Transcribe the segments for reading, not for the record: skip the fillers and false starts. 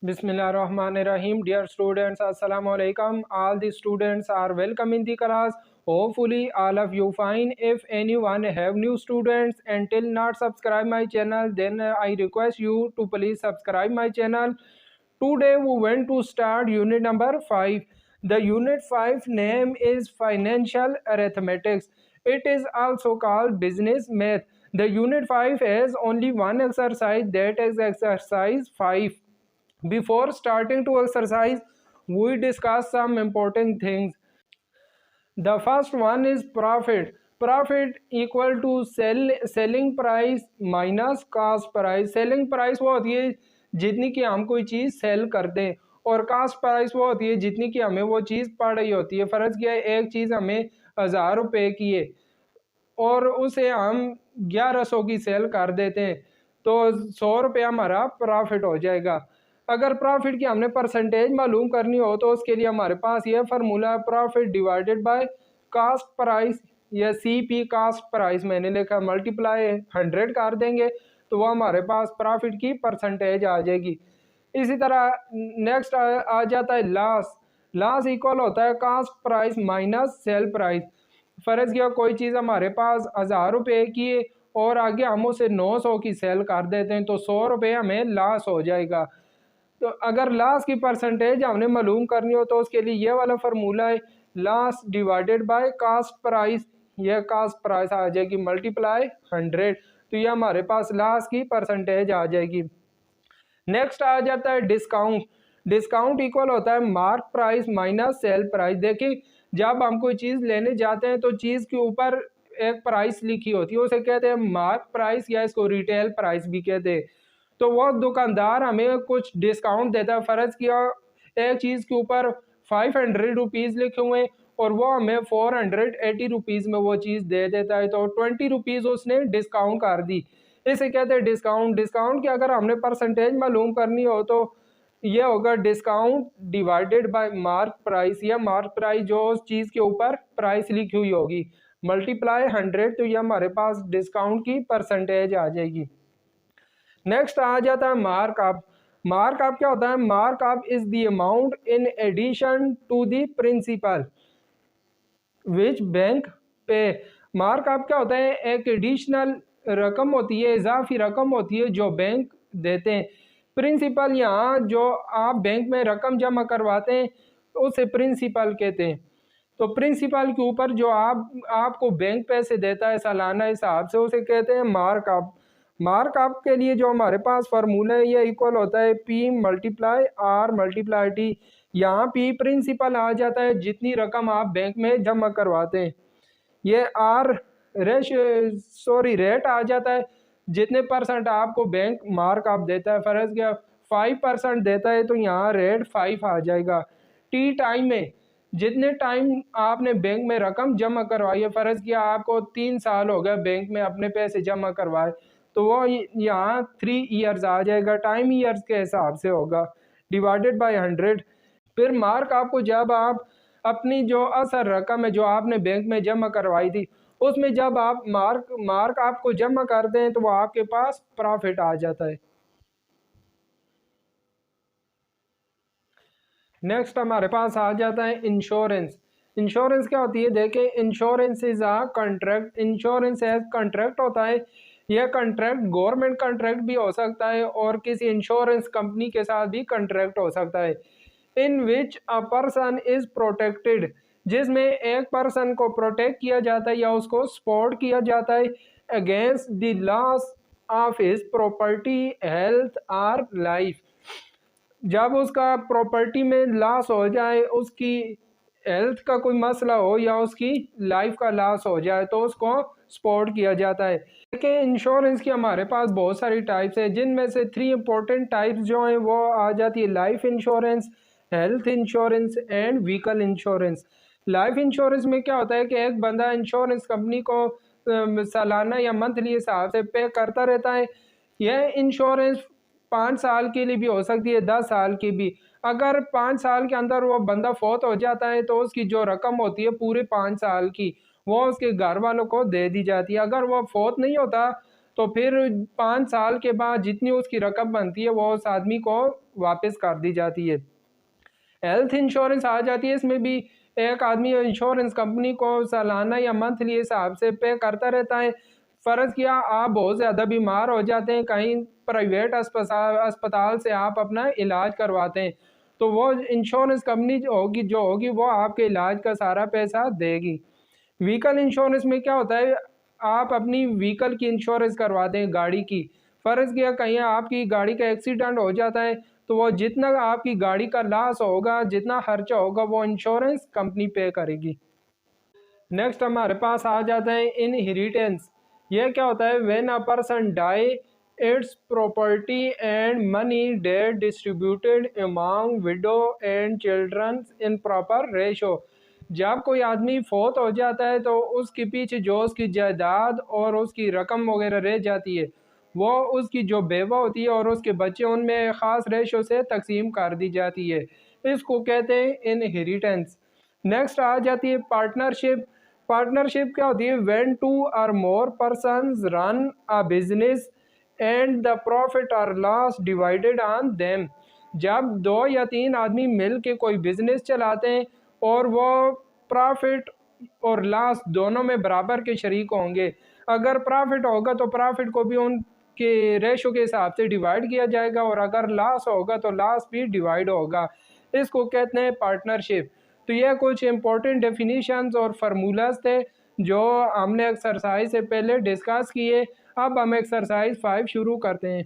Bismillahirrahmanirrahim. Dear students, Assalamu alaikum. All the students are welcome in the class. Hopefully all of you fine. If anyone have new students and till not subscribe my channel, then I request you to please subscribe my channel. Today we went to start unit number 5. The unit 5 name is financial arithmetics. It is also called business math. The unit 5 has only one exercise, that is exercise 5. Before starting to exercise, we discuss some important things. The first one is profit. Profit equal to selling price minus cost price. Selling price वो होती है जितनी की हम कोई चीज़ cell करते हैं, और कास्ट प्राइस वो होती है जितनी की हमें वो चीज़ पड़ रही होती है। फ़र्ज़ किया है एक चीज़ हमें 1000 रुपये की है और उसे हम 1100 की सेल कर देते हैं, तो 100 रुपया हमारा प्रॉफिट हो जाएगा। अगर प्रॉफिट की हमने परसेंटेज मालूम करनी हो तो उसके लिए हमारे पास यह फार्मूला है, profit divided by cost price या CP कास्ट प्राइस मैंने लिखा, मल्टीप्लाई 100 कर देंगे तो वो हमारे पास प्रॉफिट की परसेंटेज आ जाएगी। इसी तरह नेक्स्ट आ जाता है लॉस। लॉस इक्वल होता है cost price minus sale price. फ़र्ज़ किया कोई चीज़ हमारे पास 1000 रुपये की है और आगे हम उसे 900 की सेल कर देते हैं, तो 100 रुपये हमें लॉस हो जाएगा। तो अगर लॉस की परसेंटेज हमने मालूम करनी हो तो उसके लिए ये वाला फार्मूला है, loss divided by cost price. यह कास्ट प्राइस आ जाएगी मल्टीप्लाई 100, तो ये हमारे पास लॉस की परसेंटेज आ जाएगी। नेक्स्ट आ जाता है डिस्काउंट। डिस्काउंट इक्वल होता है mark price minus sale price. देखिए जब हम कोई चीज़ लेने जाते हैं तो चीज़ के ऊपर एक प्राइस लिखी होती है, उसे कहते हैं मार्क प्राइस या इसको रिटेल प्राइस भी कहते हैं। तो वो दुकानदार हमें कुछ डिस्काउंट देता है। फ़र्ज़ किया एक चीज़ के ऊपर 500 रुपीज़ लिखे हुए हैं और वो हमें 480 रुपीज़ में वो चीज़ दे देता है, तो 20 रुपीज़ उसने डिस्काउंट कर दी। इसे कहते हैं डिस्काउंट। डिस्काउंट की अगर हमने परसेंटेज मालूम करनी हो तो ये होगा discount divided by mark price, या मार्क प्राइस जो उस चीज़ के ऊपर प्राइस लिखी हुई होगी मल्टीप्लाई 100, तो ये हमारे पास डिस्काउंट की परसेंटेज आ जाएगी। नेक्स्ट आ जाता है मार्कअप। मार्कअप क्या होता है? Markup is the amount in addition to the principal which bank pay. Markup क्या होता है? एक एडिशनल रकम होती है, इजाफी रकम होती है जो बैंक देते हैं। प्रिंसिपल यहाँ जो आप बैंक में रकम जमा करवाते हैं उसे प्रिंसिपल कहते हैं। तो प्रिंसिपल के ऊपर जो आपको बैंक पैसे देता है सालाना हिसाब से, उसे कहते हैं मार्कअप। मार्कअप के लिए जो हमारे पास फार्मूला है ये इक्वल होता है P multiply R multiply T। यहाँ P प्रिंसिपल आ जाता है जितनी रकम आप बैंक में जमा करवाते हैं, ये R रेट आ जाता है जितने परसेंट आपको बैंक मार्कअप देता है। फ़र्ज़ किया 5% देता है तो यहाँ रेट 5 आ जाएगा। T टाइम में जितने टाइम आपने बैंक में रकम जमा करवाई है, फ़र्ज़ किया आपको 3 साल हो गए बैंक में अपने पैसे जमा करवाए, तो वो यहाँ 3 ईयर्स आ जाएगा, टाइम ईयर्स के हिसाब से होगा, डिवाइडेड बाय 100। फिर मार्क आपको जब आप अपनी जो असल रकम है जो आपने बैंक में जमा करवाई थी उसमें जब आप मार्क आपको जमा कर दें तो वो आपके पास प्रॉफिट आ जाता है। नेक्स्ट हमारे पास आ जाता है इंश्योरेंस। इंश्योरेंस क्या होती है? देखें, insurance is a contract. Insurance as contract होता है। यह कॉन्ट्रैक्ट गवर्नमेंट कॉन्ट्रैक्ट भी हो सकता है और किसी इंश्योरेंस कंपनी के साथ भी कॉन्ट्रैक्ट हो सकता है। इन विच अ पर्सन इज प्रोटेक्टेड, जिसमें एक पर्सन को प्रोटेक्ट किया जाता है या उसको सपोर्ट किया जाता है against the loss of his property, health और लाइफ। जब उसका प्रॉपर्टी में लॉस हो जाए, उसकी हेल्थ का कोई मसला हो या उसकी लाइफ का लॉस हो जाए तो उसको सपोर्ट किया जाता है। देखिए इंश्योरेंस की हमारे पास बहुत सारी टाइप्स है, जिनमें से 3 इंपॉर्टेंट टाइप्स जो हैं वो आ जाती है life insurance, health insurance and vehicle insurance. Life insurance में क्या होता है कि एक बंदा इंश्योरेंस कंपनी को सालाना या मंथली हिसाब से पे करता रहता है। यह इंश्योरेंस 5 साल के लिए भी हो सकती है, 10 साल की भी। अगर 5 साल के अंदर वो बंदा फौत हो जाता है तो उसकी जो रकम होती है पूरे 5 साल की वो उसके घर वालों को दे दी जाती है। अगर वो फौत नहीं होता तो फिर 5 साल के बाद जितनी उसकी रकम बनती है वो उस आदमी को वापस कर दी जाती है। हेल्थ इंश्योरेंस आ जाती है, इसमें भी एक आदमी इंश्योरेंस कंपनी को सालाना या मंथली हिसाब से पे करता रहता है। फ़र्ज़ किया आप बहुत ज़्यादा बीमार हो जाते हैं, कहीं प्राइवेट अस्पताल से आप अपना इलाज करवाते हैं, तो वो इंश्योरेंस कंपनी जो होगी वो आपके इलाज का सारा पैसा देगी। व्हीकल इंश्योरेंस में क्या होता है, आप अपनी व्हीकल की इंश्योरेंस करवाते हैं, गाड़ी की। फ़र्ज़ किया कहीं आपकी गाड़ी का एक्सीडेंट हो जाता है, तो वो जितना आपकी गाड़ी का लॉस होगा, जितना खर्चा होगा, वो इंश्योरेंस कंपनी पे करेगी। नेक्स्ट हमारे पास आ जाता है इनहेरिटेंस। ये क्या होता है, when a person die it's property and money date distributed among widow and children in proper ratio. जब कोई आदमी फौत हो जाता है तो उसके पीछे जो उसकी जायदाद और उसकी रकम वगैरह रह जाती है, वो उसकी जो बेवा होती है और उसके बच्चे, उनमें ख़ास रेशो से तकसीम कर दी जाती है। इसको कहते हैं इनहेरिटेंस। नेक्स्ट आ जाती है पार्टनरशिप। पार्टनरशिप क्या होती है, when two or more persons run a business and the profit or loss divided on them. जब 2 या 3 आदमी मिल के कोई बिजनेस चलाते हैं और वो प्रॉफिट और लॉस दोनों में बराबर के शरीक होंगे। अगर प्रॉफिट होगा तो प्रॉफिट को भी उनके रेशो के हिसाब से डिवाइड किया जाएगा, और अगर लॉस होगा तो लॉस भी डिवाइड होगा। इसको कहते हैं पार्टनरशिप। तो ये कुछ इंपॉर्टेंट डेफिनेशंस और फार्मूलाज थे जो हमने एक्सरसाइज से पहले डिस्कस किए। अब हम एक्सरसाइज 5 शुरू करते हैं।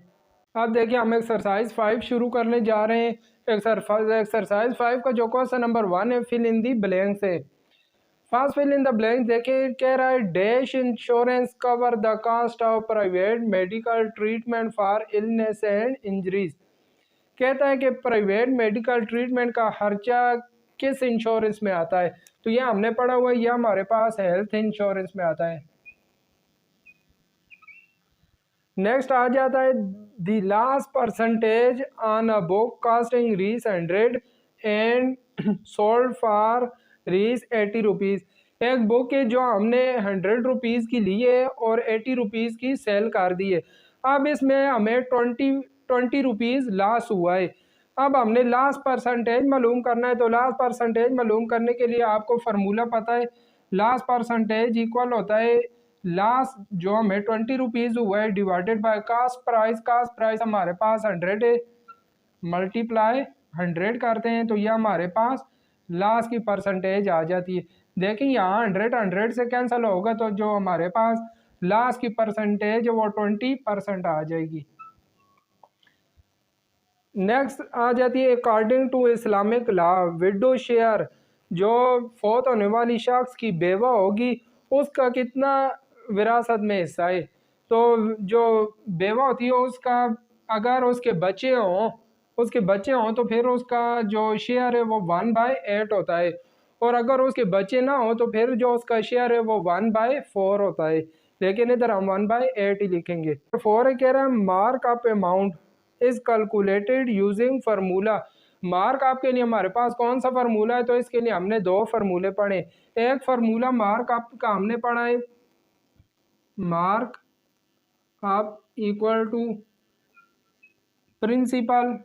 अब देखिए हम एक्सरसाइज 5 शुरू करने जा रहे हैं। एक्सरसाइज 5 का जो क्वेश्चन नंबर 1 है, फिल इन दी ब्लैंक्स है। First fill in the blanks देखिए, कह रहा है dash insurance cover the cost of private medical treatment for illness and injuries. कहता है कि प्राइवेट मेडिकल ट्रीटमेंट का खर्चा किस इंश्योरेंस में आता है। तो ये हमने पढ़ा हुआ है, ये हमारे पास हेल्थ इंश्योरेंस में आता है। नेक्स्ट आ जाता है the last percentage on a book costing Rs 100 and sold for Rs 80 rupees. एक बुक है जो हमने 100 रुपीज़ की ली है और 80 रुपीज़ की सेल कर दी है। अब इसमें हमें 20 रुपीज़ लॉस हुआ है। अब हमने लास्ट परसेंटेज मालूम करना है। तो लास्ट परसेंटेज मालूम करने के लिए आपको फार्मूला पता है, लास्ट परसेंटेज इक्वल होता है लास्ट जो हमें 20 रुपीज़ हुआ है divided by cost price. Cost price हमारे पास 100 है, मल्टीप्लाई 100 करते हैं तो यह हमारे पास लास्ट की परसेंटेज आ जाती है। देखिए यहाँ 100 से कैंसिल होगा तो जो हमारे पास लास्ट की परसेंटेज वो 20% आ जाएगी। नेक्स्ट आ जाती है according to Islamic law widow share. जो फौत होने वाली शख्स की बेवा होगी उसका कितना विरासत में हिस्सा है। तो जो बेवा होती है उसका अगर उसके बच्चे हों तो फिर उसका जो शेयर है वो 1/8 होता है, और अगर उसके बच्चे ना हो तो फिर जो उसका शेयर है वो 1/4 होता है। लेकिन इधर हम 1/8 ही लिखेंगे। 4 कह रहा है mark up amount is calculated using formula. Mark आपके लिए हमारे पास कौन सा फार्मूला है, तो इसके लिए हमने 2 फार्मूले पढ़े। एक फार्मूला मार्क अप का हमने पढ़ा है, mark up equal to principal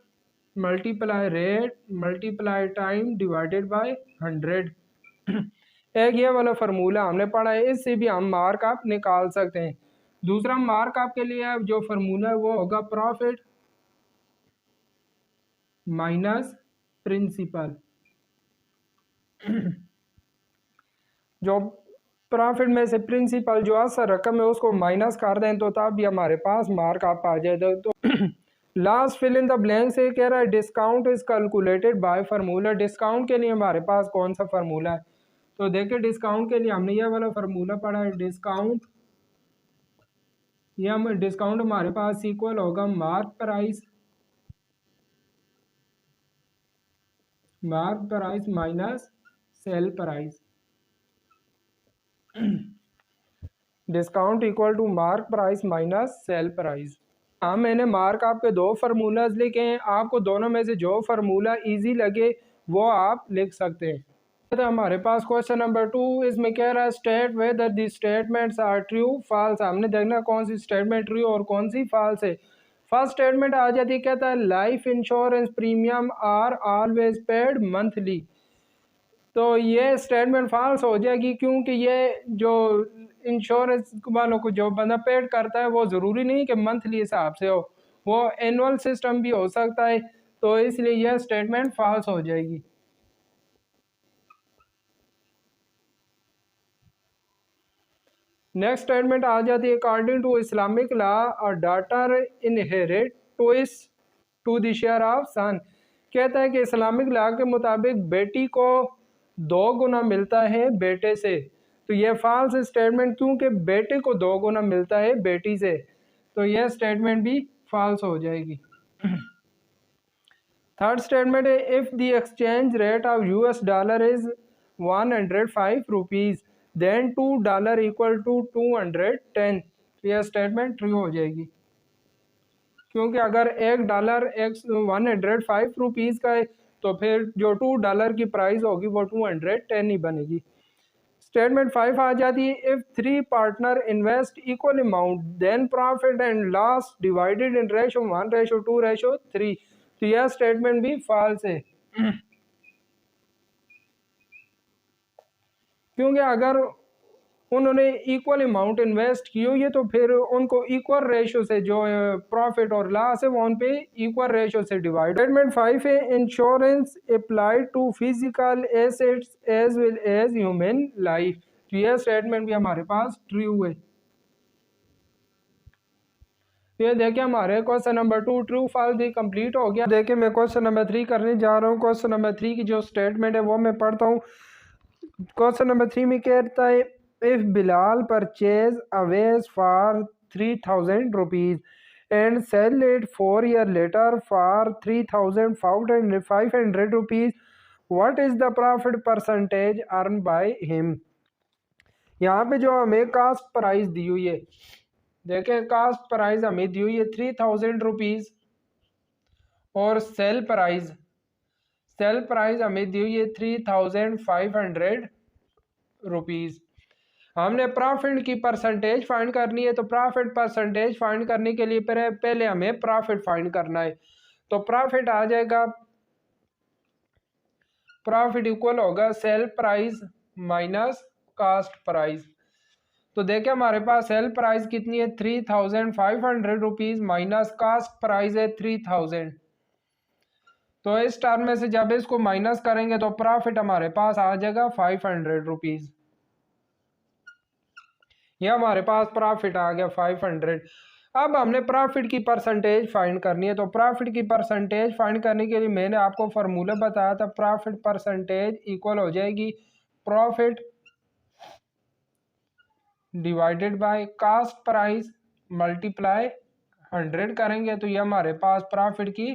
multiply rate multiply time divided by 100। एक ये वाला फार्मूला हमने पढ़ा है, इससे भी हम मार्क अप निकाल सकते हैं। दूसरा मार्क अप के लिए जो फार्मूला है वो होगा प्रॉफिट माइनस प्रिंसिपल। जो प्रॉफिट में से प्रिंसिपल जो असर रकम है उसको माइनस कर दें तो तब भी हमारे पास मार्क अप आ जाए। तो last fill in the blank से कह रहा है discount is calculated by formula. Discount के लिए हमारे पास कौन सा फार्मूला है, तो देखिए डिस्काउंट के लिए हमने यह वाला फार्मूला पढ़ा है। डिस्काउंट हमारे पास इक्वल होगा mark price minus sale price. Discount equal to mark price minus sale price. हाँ मैंने मार्क आपके 2 फार्मूलाज लिखे हैं, आपको दोनों में से जो फार्मूला इजी लगे वो आप लिख सकते हैं। तो हमारे पास क्वेश्चन नंबर 2, इसमें कह रहा है state whether the statements are true false. हमने देखना कौन सी स्टेटमेंट ट्रू और कौन सी फॉल्स है। फर्स्ट स्टेटमेंट आ जाती है, कहता है life insurance premium are always paid monthly. तो ये स्टेटमेंट फॉल्स हो जाएगी, क्योंकि ये जो इंश्योरेंस वालों को जो बंदा पेड करता है वो ज़रूरी नहीं कि मंथली हिसाब से हो, वो एनुअल सिस्टम भी हो सकता है। तो इसलिए यह स्टेटमेंट फॉल्स हो जाएगी। नेक्स्ट स्टेटमेंट आ जाती है, according to Islamic law a daughter inherit twice to the share of son. कहता है कि इस्लामिक लॉ के मुताबिक बेटी को 2 गुना मिलता है बेटे से। तो यह फॉल्स स्टेटमेंट, क्योंकि बेटे को 2 गुना मिलता है बेटी से, तो यह स्टेटमेंट भी फॉल्स हो जाएगी। थर्ड स्टेटमेंट है, if the exchange rate of US dollar is 105 rupees then $2 equal to 210। यह स्टेटमेंट ट्रू हो जाएगी, क्योंकि अगर $1 105 रुपीज़ का है तो फिर जो $2 की प्राइस होगी वो 210 ही बनेगी। स्टेटमेंट 5 आ जाती है, if 3 partner invest equal amount then profit and loss divided in ratio 1:2:3। तो यह स्टेटमेंट भी फॉल्स है, क्योंकि अगर उन्होंने इक्वल अमाउंट इन्वेस्ट की हुई है तो फिर उनको इक्वल रेशो से जो प्रॉफिट और लॉस है वो उन पे इक्वल रेशो से डिवाइड। स्टेटमेंट 5 है, insurance applied to physical assets as well as human life. तो यह स्टेटमेंट भी हमारे पास ट्रू है। ये देखिए हमारे क्वेश्चन नंबर 2 ट्रू फॉल्स भी कंप्लीट हो गया। देखिए मैं क्वेश्चन नंबर 3 करने जा रहा हूँ। क्वेश्चन नंबर 3 की जो स्टेटमेंट है वो मैं पढ़ता हूँ। क्वेश्चन नंबर 3 में कहता है, if Bilal purchase a vase for 3000 rupees and sell it 4 year later for 3500 rupees, what is the profit percentage earn by him. यहाँ पे जो हमें कास्ट प्राइस दी हुई है, देखें कास्ट प्राइस हमें दी हुई है 3000 रुपीज और सेल प्राइस हमें दी हुई है 3500 रुपीज। हमने प्रॉफिट की परसेंटेज फाइंड करनी है, तो प्रॉफिट परसेंटेज फाइंड करने के लिए पहले हमें प्रॉफिट फाइंड करना है। तो प्रॉफिट आ जाएगा, प्रॉफिट इक्वल होगा sale price minus cost price. तो देखिए हमारे पास सेल प्राइस कितनी है 3500 रुपीज माइनस कास्ट प्राइस है 3000। तो इस टर्म में से जब इसको माइनस करेंगे तो प्रॉफिट हमारे पास आ जाएगा 500 रुपीज। ये हमारे पास प्रॉफिट आ गया 500। अब हमने प्रॉफिट की परसेंटेज फाइंड करनी है। तो प्रॉफिट की परसेंटेज फाइंड करने के लिए मैंने आपको फार्मूला बताया था, प्रॉफिट परसेंटेज इक्वल हो जाएगी profit divided by cost price multiply 100 करेंगे तो ये हमारे पास प्रॉफिट की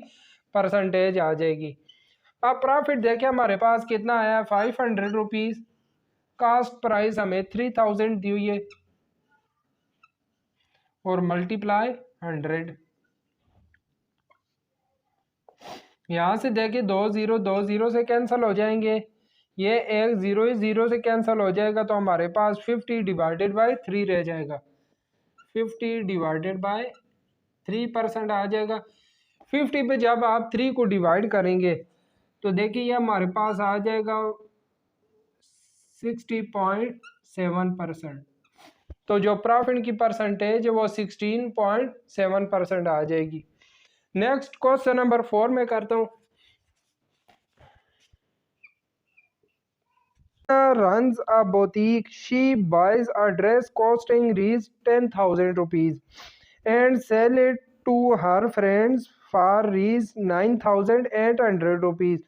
परसेंटेज आ जाएगी। अब प्रॉफिट देखिए हमारे पास कितना आया 500 रुपीज़, कास्ट प्राइस हमें 3000 दी हुई है और मल्टीप्लाई 100। यहाँ से देखिए 2 जीरो से कैंसिल हो जाएंगे, ये एक जीरो से कैंसिल हो जाएगा, तो हमारे पास 50 डिवाइडेड बाय 3 रह जाएगा। 50 डिवाइडेड बाय 3% आ जाएगा। 50 पे जब आप 3 को डिवाइड करेंगे तो देखिए ये हमारे पास आ जाएगा 60.7%। तो जो प्रॉफिट की परसेंटेज है वो 16.7% आ जाएगी। नेक्स्ट क्वेश्चन नंबर 4 में करता हूँ। runs a boutique. She buys a dress costing Rs 10,000 rupees and sell it to her friends for Rs 9,800 rupees.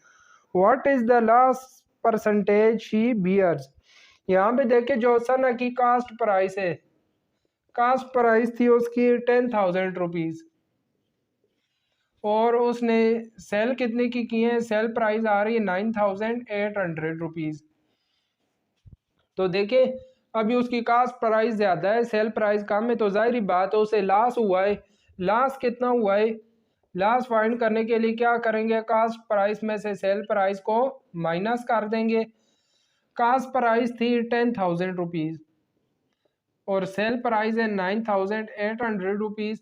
What is the last percentage she bears? यहाँ पे देखिए जो सना की कास्ट प्राइस है, cost price थी उसकी 10,000 रुपीज़ और उसने सेल कितने की है, सेल प्राइस आ रही है 9,800 रुपीज़। तो देखिए अभी उसकी कास्ट प्राइस ज़्यादा है, सेल प्राइस कम है, तो जाहिर बात है उसे लॉस हुआ है। लॉस कितना हुआ है, लॉस फाइंड करने के लिए क्या करेंगे, कास्ट प्राइस में से सेल प्राइस को माइनस कर देंगे। कास्ट प्राइस थी 10,000 रुपीज़ और सेल प्राइस है 9,800 रुपीज़।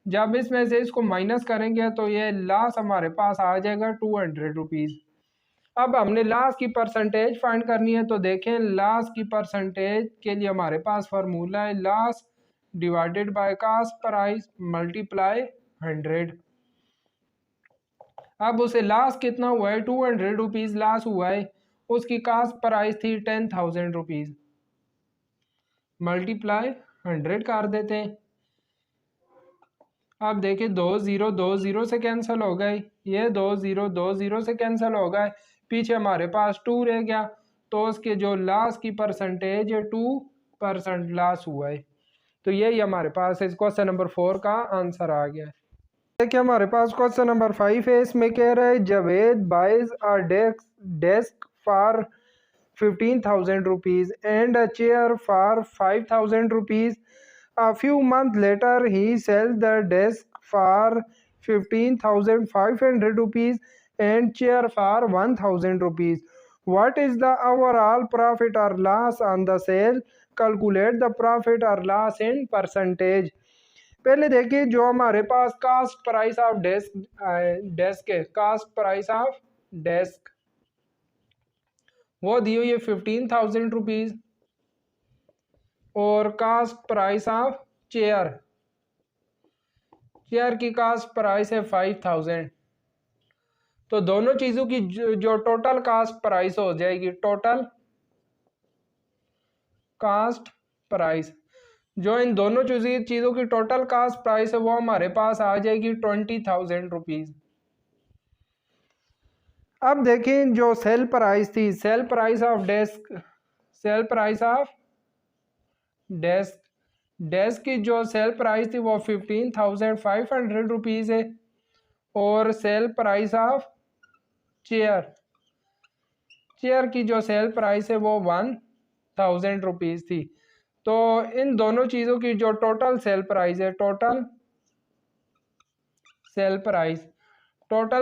जब इसमें से इसको माइनस करेंगे तो ये लॉस हमारे पास आ जाएगा 200 रुपीज़। अब हमने लॉस की परसेंटेज फाइंड करनी है, तो देखें लॉस की परसेंटेज के लिए हमारे पास फार्मूला है loss divided by cost price multiply 100। अब उसे लॉस कितना हुआ है, 200 रुपीज़ लॉस हुआ है, उसकी कास्ट प्राइस थी 10,000 रुपीज़, मल्टीप्लाई 100 कर देते हैं। अब देखिए 2 से कैंसिल हो गए, ये 2 से कैंसिल हो गए, पीछे हमारे पास 2 रह गया, तो उसके जो लॉस की परसेंटेज है 2% लॉस हुआ है। तो यही हमारे पास इस क्वेश्चन नंबर 4 का आंसर आ गया है। देखिए हमारे पास क्वेश्चन नंबर 5 है, इसमें कह रहा है Javed buys a desk for 15,000 rupees and a chair for 5,000 rupees. A few months later, he sells the desk for 15,500 rupees and chair for 1,000 rupees. What is the overall profit or loss on the sale? Calculate the profit or loss in percentage. पहले देखिए जो हमारे पास cost price of desk है, cost price of desk वो दी हुई है 15,000 rupees और cost price of chair की कास्ट प्राइस है 5,000। तो दोनों चीज़ों की जो टोटल कास्ट प्राइस हो जाएगी, टोटल कास्ट प्राइस, जो इन दोनों चीज़ों की टोटल कास्ट प्राइस है वो हमारे पास आ जाएगी 20,000 रुपीज़। अब देखें जो सेल प्राइस थी, सेल प्राइस ऑफ डेस्क की जो सेल प्राइस थी वो 15,500 रुपीज़ है और सेल प्राइस ऑफ चेयर की जो सेल प्राइस है वो 1,000 रुपीज़ थी। तो इन दोनों चीज़ों की जो टोटल सेल प्राइस है, टोटल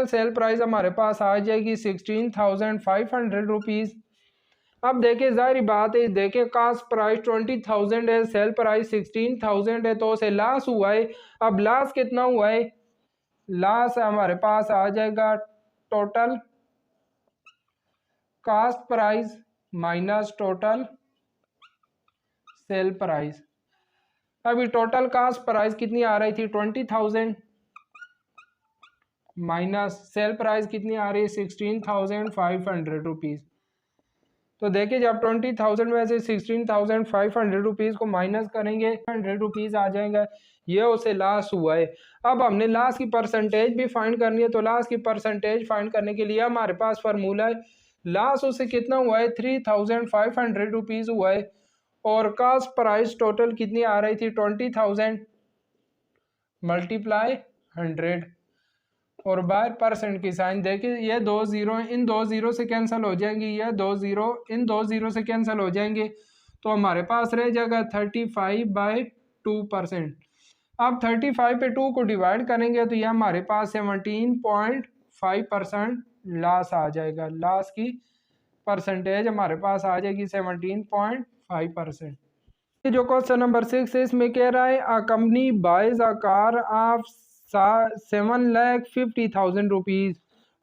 सेल प्राइस हमारे पास आ जाएगी 16,500 रुपीज़। अब देखिए जाहिर बात है, देखिए कास्ट प्राइस 20,000 है, सेल प्राइस 16,000 है, तो उसे लॉस हुआ है। अब लॉस कितना हुआ है, लॉस हमारे पास आ जाएगा total cost price minus total sale price. अभी टोटल कास्ट प्राइस कितनी आ रही थी 20,000 माइनस सेल प्राइस कितनी आ रही है 16,500 रुपीज़। तो देखिए जब 20,000 में से 16,500 रुपीज़ को माइनस करेंगे 100 रुपीज़ आ जाएगा, ये उसे लॉस हुआ है। अब हमने लॉस की परसेंटेज भी फाइंड करनी है, तो लॉस की परसेंटेज फाइंड करने के लिए हमारे पास फार्मूला है लॉस उसे कितना हुआ है 3,500 रुपीज़ हुआ है और कास्ट प्राइस टोटल कितनी आ रही थी 20,000 मल्टीप्लाई 100 और बाय परसेंट की साइन। देखिए ये 2 जीरो इन 2 जीरो से कैंसिल हो जाएंगे, ये 2 जीरो इन 2 जीरो से कैंसिल हो जाएंगे, तो हमारे पास रह जाएगा 35/2%। अब 35 पे 2 को डिवाइड करेंगे तो ये हमारे पास 17.5% लॉस आ जाएगा। लॉस की परसेंटेज हमारे पास आ जाएगी 17.5%। जो क्वेश्चन नंबर 6 है इसमें कह रहा है a company buys a car of 7,50,000 rupees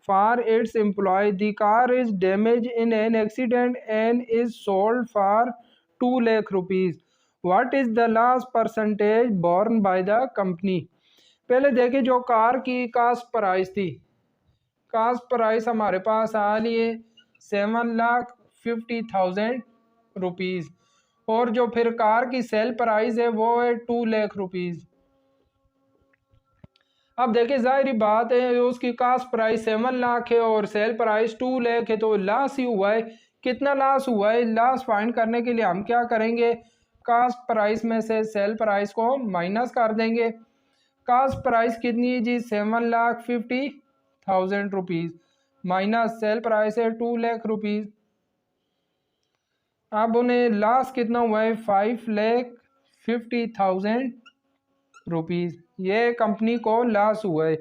for its employee. The car is damaged in an accident and is sold for 2 lakh rupees. What is the loss percentage borne by the company? पहले देखिए जो car की cost price थी, cost price हमारे पास आ रही है 7,50,000 rupees और जो फिर कार की सेल प्राइस है वो है 2 लाख रुपीज़। अब देखिए जाहिर बात है उसकी कास्ट प्राइस 7 लाख है और सेल प्राइस 2 लाख है, तो लॉस ही हुआ है। कितना लॉस हुआ है, लॉस फाइंड करने के लिए हम क्या करेंगे, कास्ट प्राइस में से सेल प्राइस को माइनस कर देंगे। कास्ट प्राइस कितनी है जी 7,50,000 रुपीज़ माइनस सेल प्राइस है 2 लाख रुपीज़। अब उन्हें लॉस कितना हुआ है 5,50,000 रुपीज़, ये कंपनी को लॉस हुआ है।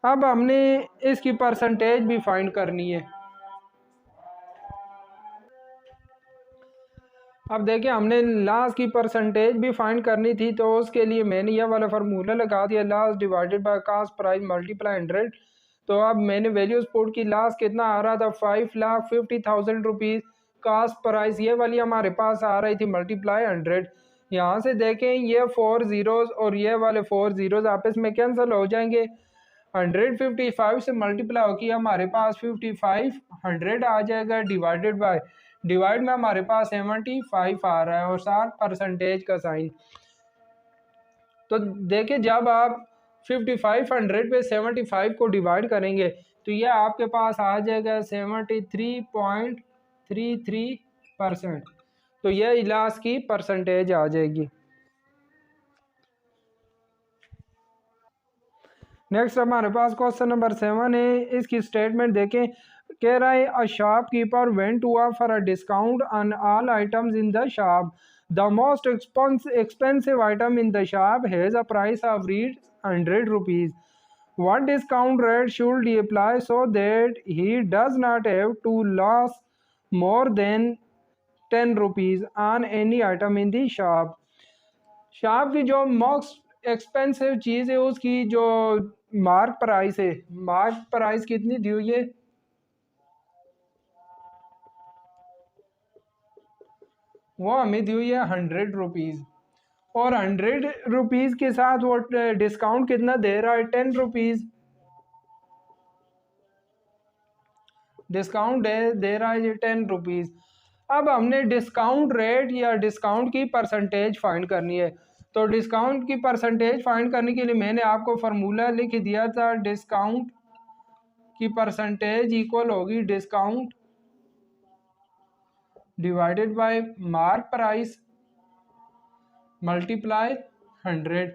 अब हमने इसकी परसेंटेज भी फाइंड करनी है। अब देखिए हमने लास्ट की परसेंटेज भी फाइंड करनी थी, तो उसके लिए मैंने यह वाला फार्मूला लगा दिया, last divided by cost price multiply 100। तो अब मैंने वैल्यूज पुट की, लास्ट कितना आ रहा था 5,50,000 रुपीज़ कास्ट प्राइस, ये वाली हमारे पास आ रही थी मल्टीप्लाई 100। यहाँ से देखें ये 4 ज़ीरोज़ और ये वाले 4 ज़ीरोज़ आपस में कैंसिल हो जाएंगे। 155 से मल्टीप्लाई होगी हमारे पास 5500 आ जाएगा, डिवाइड में हमारे पास 75 आ रहा है और साथ परसेंटेज का साइन। तो देखिए जब आप 5500 पे 75 को डिवाइड करेंगे तो ये आपके पास आ जाएगा 73.33%। तो ये इलाज की परसेंटेज आ जाएगी। नेक्स्ट हमारे पास क्वेश्चन नंबर 7 है। इसकी स्टेटमेंट देखें, कह रहा है a shopkeeper went to offer a discount on all items in the shop. The most expensive item in the shop has a price of Rs 100 rupees. What discount rate should he apply so that he does not have to lose more than 10 rupees on any item in the shop? Shop की जो most expensive चीज़ है उसकी जो mark price है, mark price कितनी दी हुई है, वो हमें दी हुई है 100 रुपीज़। और 100 रुपीज़ के साथ वो डिस्काउंट कितना दे रहा है, 10 रुपीज़ डिस्काउंट दे रहा है जी 10 रुपीज़। अब हमने डिस्काउंट रेट या डिस्काउंट की परसेंटेज फाइंड करनी है। तो डिस्काउंट की परसेंटेज फाइंड करने के लिए मैंने आपको फार्मूला लिख दिया था, डिस्काउंट की परसेंटेज इक्वल होगी discount divided by mark price multiply 100।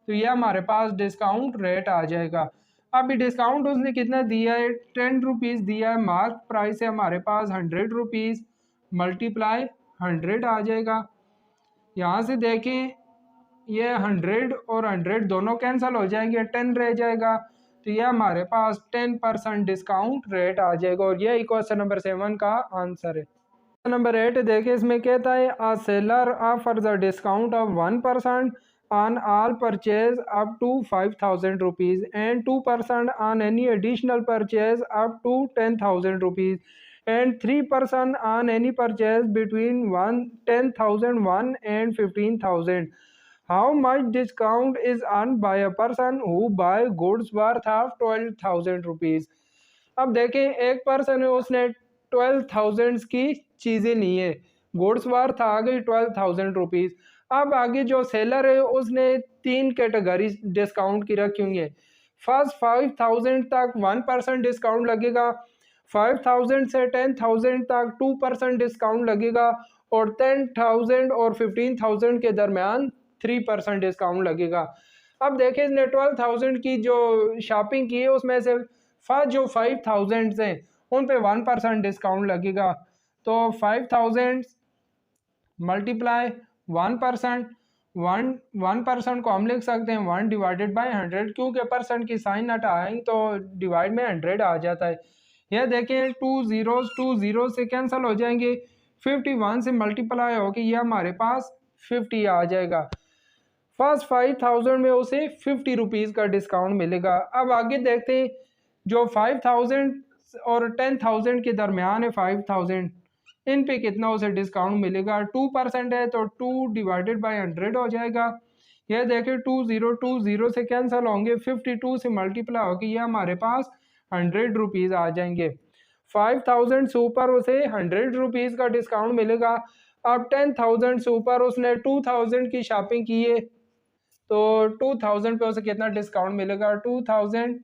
तो ये हमारे पास डिस्काउंट रेट आ जाएगा। अभी डिस्काउंट उसने कितना दिया है, 10 रुपीज़ दिया है, मार्क प्राइस है हमारे पास 100 रुपीज़, मल्टीप्लाई 100 आ जाएगा। यहाँ से देखें ये 100 और 100 दोनों कैंसिल हो जाएंगे, 10 रह जाएगा। तो ये हमारे पास 10% डिस्काउंट रेट आ जाएगा और ये क्वेश्चन नंबर 7 का आंसर है। नंबर 8 देखिए, इसमें कहता है a seller offer the discount of 1% on all purchase up to 5,000 rupees and 2% on any additional purchase up to 10,000 rupees and 3% on any purchase between 10,001 and 15,000। How much discount is earn by a person who buy goods worth of 12,000 rupees. अब देखें एक person है, उसने 12,000 की चीज़ें ली है, goods worth आ गई 12,000 rupees. अब आगे जो सेलर है उसने 3 कैटेगरी डिस्काउंट की रखी हुई है। फर्स्ट 5,000 तक 1% डिस्काउंट लगेगा, 5,000 से 10,000 तक 2% डिस्काउंट लगेगा और 10,000 और 15,000 के दरमियान 3% डिस्काउंट लगेगा। अब देखिए इसने 12,000 की जो शॉपिंग की है उसमें से फर्स्ट जो 5,000 हैं उन पे 1% डिस्काउंट लगेगा। तो 5,000 मल्टीप्लाई 1%, 1% को हम लिख सकते हैं 1 डिवाइडेड बाय 100, क्योंकि परसेंट की साइन हटाएं तो डिवाइड में 100 आ जाता है। यह देखें 2 जीरो से कैंसिल हो जाएंगे, 51 से मल्टीप्लाई होकर यह हमारे पास 50 आ जाएगा। फर्स्ट 5,000 में उसे 50 रुपीज़ का डिस्काउंट मिलेगा। अब आगे देखते हैं जो 5,000 और 10,000 के दरमियान है 5,000, इन पे कितना उसे डिस्काउंट मिलेगा, 2% है तो 2 डिवाइडेड बाय 100 हो जाएगा। यह देखिए 2 से कैंसिल होंगे, 52 से मल्टीप्लाई होगी, यह हमारे पास 100 रुपीज़ आ जाएंगे। 5,000 से ऊपर उसे 100 रुपीज़ का डिस्काउंट मिलेगा। अब 10,000 से ऊपर उसने 2,000 की शॉपिंग की है तो 2,000 पे उसे कितना डिस्काउंट मिलेगा, 2,000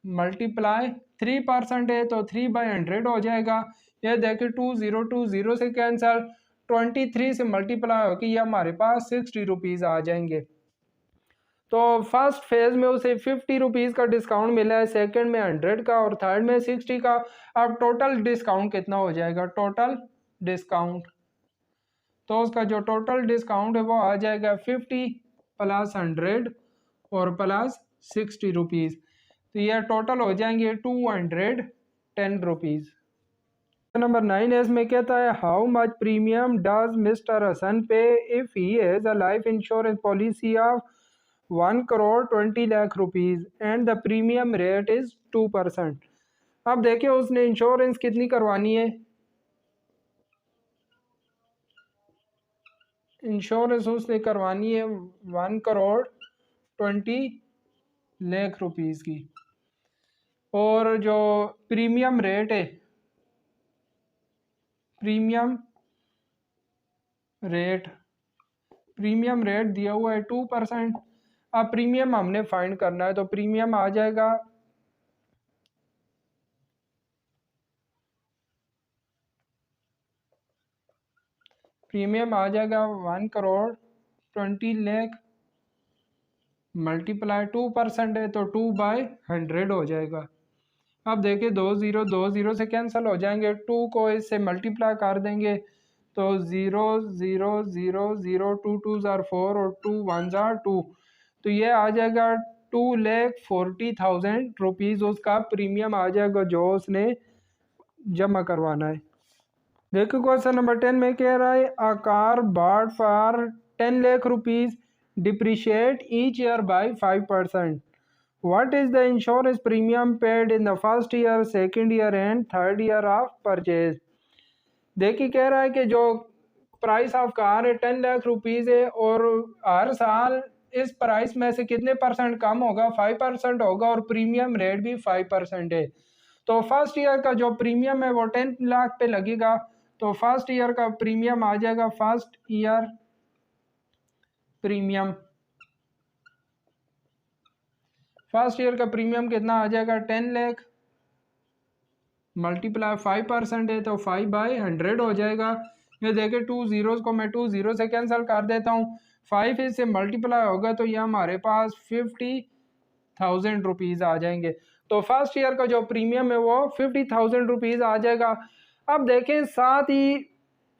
मल्टीप्लाई 3% है तो 3/100 हो जाएगा। यह देखिए 20 से कैंसल, 23 से मल्टीप्लाई होकर यह हमारे पास 60 रुपीज़ आ जाएंगे। तो फर्स्ट फेज में उसे 50 रुपीज़ का डिस्काउंट मिला है, सेकंड में 100 का और थर्ड में 60 का। अब टोटल डिस्काउंट कितना हो जाएगा, टोटल डिस्काउंट, तो उसका जो टोटल डिस्काउंट है वो आ जाएगा 50 प्लस 100 और प्लस 60 रुपीज़। तो यह टोटल हो जाएंगे 210 रुपीज़। नंबर 9 है, इसमें कहता है how much premium does mister Hasan pay if he has a life insurance policy of 1 crore 20 lakh rupees and the premium rate is 2%। अब देखिए उसने इंश्योरेंस कितनी करवानी है। इंश्योरेंस उसने करवानी है 1 करोड़ 20 लाख रुपीज की। और जो प्रीमियम रेट है, प्रीमियम रेट प्रीमियम रेट दिया हुआ है 2%। अब प्रीमियम हमने फाइंड करना है, तो प्रीमियम आ जाएगा प्रीमियम आ जाएगा 1 करोड़ 20 लाख मल्टीप्लाई 2% है तो 2/100 हो जाएगा। अब देखिए 2 से कैंसिल हो जाएंगे, 2 को इससे मल्टीप्लाई कर देंगे तो 0 0 0 0 2 2 4 और 2 1 2। तो ये आ जाएगा 2,40,000 रुपीज़ उसका प्रीमियम आ जाएगा जो उसने जमा करवाना है। देखो क्वेश्चन नंबर 10 में कह रहा है a car bought for 10 lakh rupees depreciate each year by 5%। What is the insurance premium paid in the first year, second year and third year of purchase? देखिए कह रहा है कि जो प्राइस ऑफ कार है 10 लाख रुपीज़ है और हर साल इस प्राइस में से कितने परसेंट कम होगा, 5% होगा और प्रीमियम रेट भी 5% है। तो फर्स्ट ईयर का जो प्रीमियम है वो 10 लाख पे लगेगा, तो फर्स्ट ईयर का प्रीमियम आ जाएगा first year premium. First year का प्रीमियम कितना आ जाएगा 10 लाख मल्टीप्लाई 5% है तो 5/100 हो जाएगा। ये देखिए 2 ज़ीरोज़ को मैं 2 ज़ीरो से कैंसिल कर देता हूँ, 5 इससे मल्टीप्लाई होगा तो ये हमारे पास 50,000 रुपीज़ आ जाएंगे। तो फर्स्ट ईयर का जो प्रीमियम है वो 50,000 रुपीज़ आ जाएगा। अब देखें साथ ही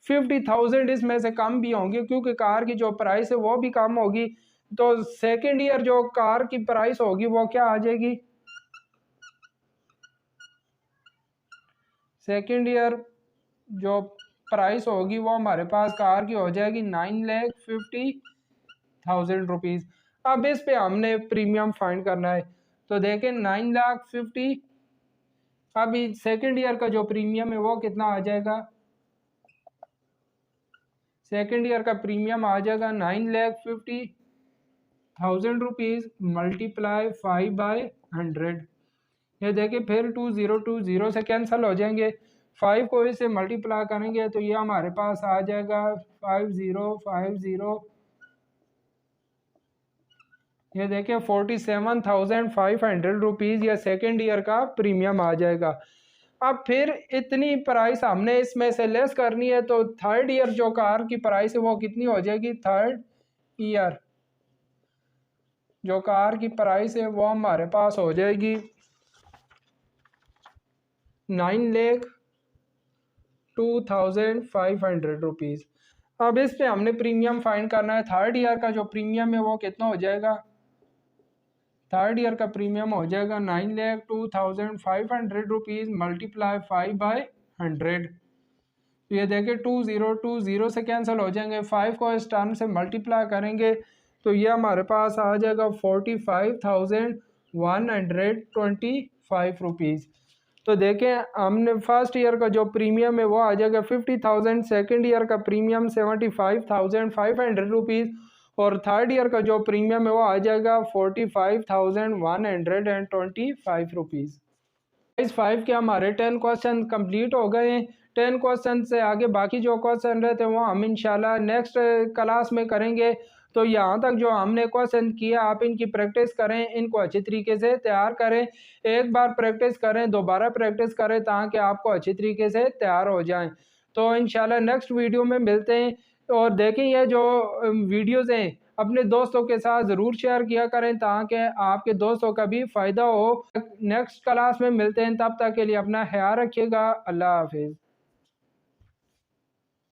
50,000 इसमें से कम भी होंगे क्योंकि कार की जो प्राइस है वो भी कम होगी। तो सेकेंड ईयर जो कार की प्राइस होगी वो क्या आ जाएगी, सेकेंड ईयर जो प्राइस होगी वो हमारे पास कार की हो जाएगी 9,50,000 रुपीज़। अब इस पे हमने प्रीमियम फाइंड करना है, तो देखें 9,50,000। अभी सेकेंड ईयर का जो प्रीमियम है वो कितना आ जाएगा, सेकेंड ईयर का प्रीमियम आ जाएगा 9,50,000 रुपीज़ मल्टीप्लाई 5/100। ये देखिए फिर 2 0 से कैंसिल हो जाएंगे, 5 को इससे मल्टीप्लाई करेंगे तो ये हमारे पास आ जाएगा 5050। ये देखिए 47,500 रुपीज़ या सेकेंड ईयर का प्रीमियम आ जाएगा। अब फिर इतनी प्राइस हमने इसमें से लेस करनी है तो थर्ड ईयर जो कार की प्राइस है वो कितनी हो जाएगी, थर्ड ईयर जो कार की प्राइस है वो हमारे पास हो जाएगी 9,02,500 रुपीज़। अब इस पे हमने प्रीमियम फाइंड करना है, थर्ड ईयर का जो प्रीमियम है वो कितना हो जाएगा, थर्ड ईयर का प्रीमियम हो जाएगा 9,02,500 रुपीज़ मल्टीप्लाई 5/100। ये देखिए 2 0 से कैंसिल हो जाएंगे, 5 को इस टर्म से मल्टीप्लाई करेंगे तो ये हमारे पास आ जाएगा 45,125 रुपीज़। तो देखें हमने फर्स्ट ईयर का जो प्रीमियम है वो आ जाएगा 50,000, सेकेंड ईयर का प्रीमियम 75,500 रुपीज़ और थर्ड ईयर का जो प्रीमियम है वो आ जाएगा 45,125 रुपीज़। इस 5 के हमारे 10 क्वेश्चन कंप्लीट हो गए हैं। 10 क्वेश्चन से आगे बाकी जो क्वेश्चन रहते हैं वो हम इंशाल्लाह नेक्स्ट क्लास में करेंगे। तो यहाँ तक जो हमने क्वेश्चन किया आप इनकी प्रैक्टिस करें, इनको अच्छी तरीके से तैयार करें। एक बार प्रैक्टिस करें, दोबारा प्रैक्टिस करें ताकि आपको अच्छी तरीके से तैयार हो जाएं। तो इंशाल्लाह नेक्स्ट वीडियो में मिलते हैं। और देखें ये जो वीडियोज़ हैं अपने दोस्तों के साथ ज़रूर शेयर किया करें ताकि आपके दोस्तों का भी फ़ायदा हो। नेक्स्ट क्लास में मिलते हैं, तब तक के लिए अपना ख्याल रखिएगा। अल्लाह हाफिज़।